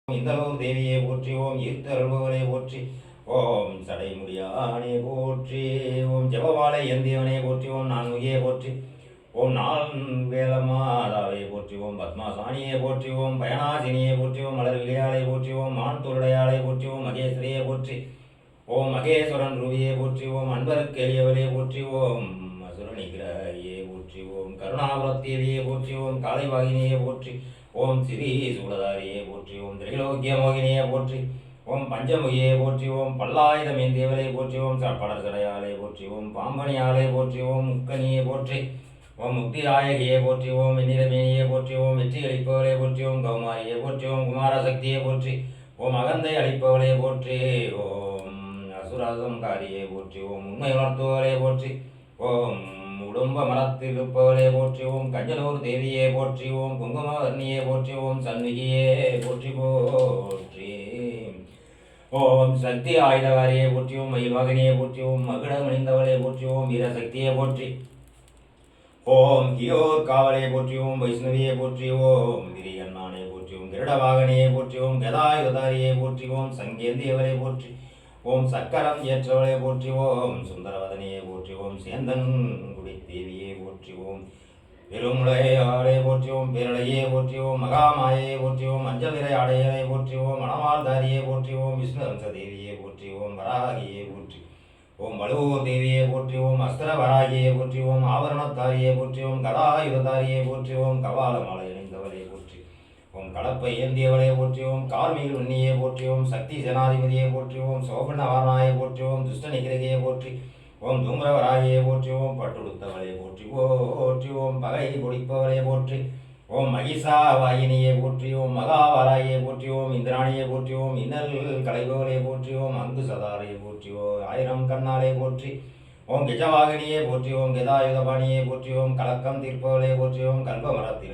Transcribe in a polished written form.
இந்தளவு தேவியே போற்றி ஓம் ஈர்த்தருள்பவரே போற்றி ஓம் சடைமுடியானே போற்றி ஓம் ஜபவாலை எந்தியவனே போற்றி ஓம் நான்முகியே போற்றி ஓம் நாள் வேலமாதாவே போற்றி ஓம் பத்மாசானியே போற்றி ஓம் பயனாசினியே போற்றி ஓம் மலர் விளையாளை போற்றி ஓம் மான் துருடையாளை போற்றி ஓம் மகேஸ்வரியே போற்றி ஓம் மகேஸ்வரன் ரூபியே போற்றி ஓம் அன்பருக்கு எளியவரே போற்றி ஓம் அசுர நிகிரகியே போற்றி ஓம் கருணாபுரத்தேவியே போற்றி ஓம் காளைவாகினியே போற்றி ஓம் ஸ்ரீ சூடதாரியே போற்றி ஓம் திரைலோக்கிய மோகினியே போற்றி ஓம் பஞ்சமுகியே போற்றி ஓம் பல்லாயுதம் ஏந்தியவளே போற்றி ஓம் படர் சடையாலே போற்றி ஓம் பாம்பனியாலே போற்றி ஓம் முக்கனியே போற்றி ஓம் முக்திதாயகியே போற்றி ஓம் வெண்ணிறமேனியே போற்றி ஓம் வெற்றி அளிப்பவளே போற்றி ஓம் கௌமாரியே போற்றி ஓம் குமாரசக்தியே போற்றி ஓம் அகந்தை அளிப்பவளே போற்றி ஓம் அசுரசம்காரியே போற்றி ஓம் உண்மை உணர்த்துவளே போற்றி ஓம் உடும்ப மரத்தில் இருப்பவளே போற்றி ஓம் கஞ்சனூர் தேவியே போற்றி ஓம் குங்குமவர்ணியே போற்றி ஓம் சண்முகியே போற்றி போற்றி ஓம் சக்தி ஆயுதகாரியே போற்றி ஓம் மயில்வாகனியே போற்றி ஓம் மகுடம் அணிந்தவளே போற்றி ஓம் வீரசக்தியே போற்றி ஓம் கியோர் காவலே போற்றி ஓம் வைஷ்ணவியே போற்றி ஓம் கிரியண்ணானே போற்றி ஓம் கிருடவாகனியே போற்றி ஓம் கதாயுதாரியே போற்றி ஓம் சங்கேந்தியவளே போற்றி ஓம் சக்கரம் ஏற்றவளே போற்றி ஓம் சுந்தரவதனியே போற்றி ஓம் சேந்தன் குடி தேவியே போற்றி ஓம் பெருமுளையாளே போற்றி ஓம் பேரலையே போற்றி ஓம் மகாமாயே போற்றி ஓம் மஞ்சள் நிறை ஆடையலை போற்றி ஓம் மணமால்தாரியே போற்றி ஓம் விஷ்ணுவம்ச தேவியே போற்றி ஓம் வராகியே போற்றி ஓம் வலுவூர் தேவியே போற்றி ஓம் அஸ்திர வராகியே போற்றி ஓம் ஆபரணத்தாரியே போற்றி ஓம் கதாயுதாரியே போற்றி ஓம் கபால மாலை அணிந்தவளே போற்றி ஓம் கடப்பை ஏந்தியவளே போற்றி ஓம் கார்மிகள் உன்னியே போற்றி ஓம் சக்தி சேனாதிபதியே போற்றி ஓம் சோபண்ண வாரணாயே போற்றி ஓம் துஷ்ட நிகிரகையே போற்றி ஓம் தூம்ரவராகியே போற்றி ஓம் பட்டுடுத்தவளே போற்றி போற்றி ஓம் பகை பொடிப்பவளே போற்றி ஓம் மகிஷா வாயினியே போற்றி ஓம் மகாவாராயே போற்றி ஓம் இந்திராணியே போற்றி ஓம் இன்னல் கலைபவளே போற்றி ஓம் அங்கு சதாரையே போற்றி ஓம் ஆயிரம் கண்ணாலே போற்றி ஓம் கஜவாகினியே போற்றி ஓம் கதாயுதபாணியே போற்றி ஓம் கலக்கம் தீர்ப்பவளே போற்றி ஓம் கல்பமரத்தில்